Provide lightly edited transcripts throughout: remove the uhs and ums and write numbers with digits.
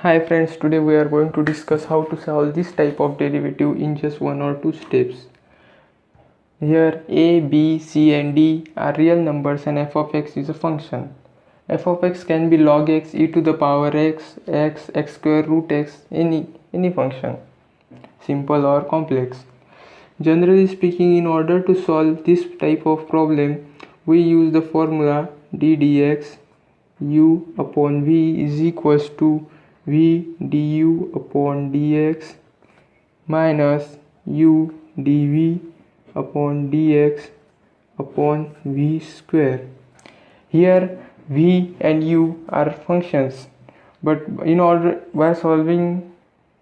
Hi friends, today we are going to discuss how to solve this type of derivative in just one or two steps. Here a, b, c and d are real numbers and f of x is a function. F of x can be log x, e to the power x, x square root x, any function, simple or complex. Generally speaking, in order to solve this type of problem, we use the formula d dx u upon v is equals to v du upon dx minus u dv upon dx upon v square. Here v and u are functions, but in order by solving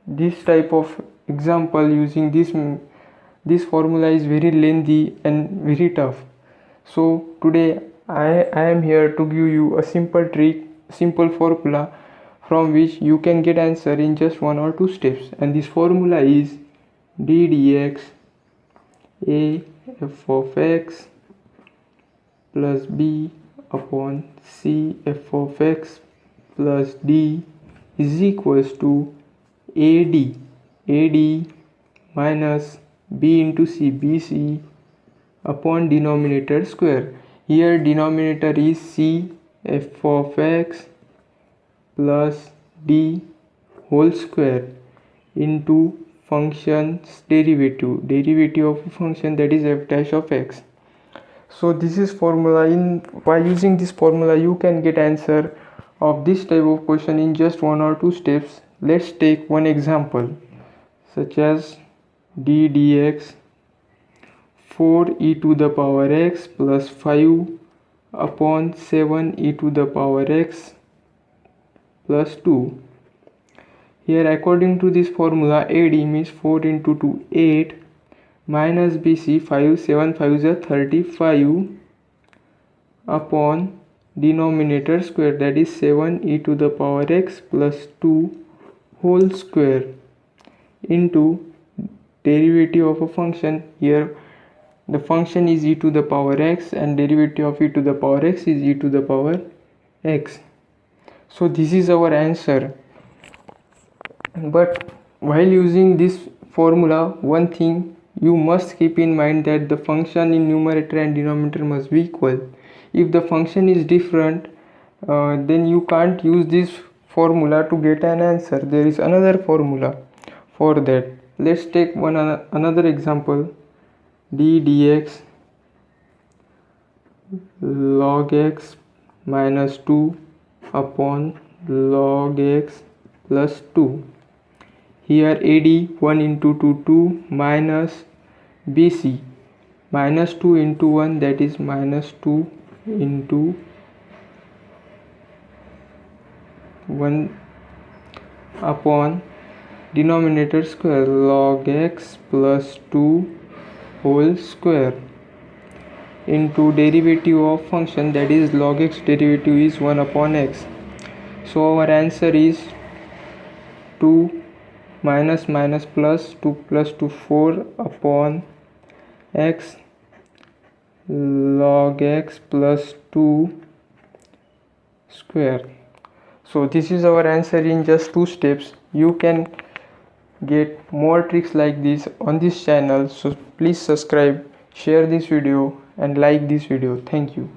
this type of example using this formula is very lengthy and very tough. So today I am here to give you a simple trick, simple formula from which you can get answer in just one or two steps, and this formula is d dx a f of x plus b upon c f of x plus d is equals to ad minus b into c bc upon denominator square. Here denominator is c f of x plus d whole square into function's derivative of a function, that is f dash of x. So this is formula. By using this formula you can get answer of this type of question in just one or two steps. Let's take one example such as d dx 4 e to the power x plus 5 upon 7 e to the power x plus 2. Here according to this formula, AD means 4 into 2 8 minus BC 5 7 5 is 35 upon denominator square, that is 7 e to the power x plus 2 whole square into derivative of a function. Here the function is e to the power x and derivative of e to the power x is e to the power x. So this is our answer. But while using this formula, one thing you must keep in mind that the function in numerator and denominator must be equal. If the function is different, then you can't use this formula to get an answer. There is another formula for that. Let's take another example. d dx log x minus 2 upon log x plus 2. Here AD 1 into 2 2 minus BC minus 2 into 1, that is minus 2 into 1 upon denominator square log x plus 2 whole square into derivative of function, that is log x derivative is 1 upon x. So our answer is 2 minus minus plus 2 4 upon x log x plus 2 square. So this is our answer in just two steps. You can get more tricks like this on this channel, so please subscribe, share this video and like this video. Thank you.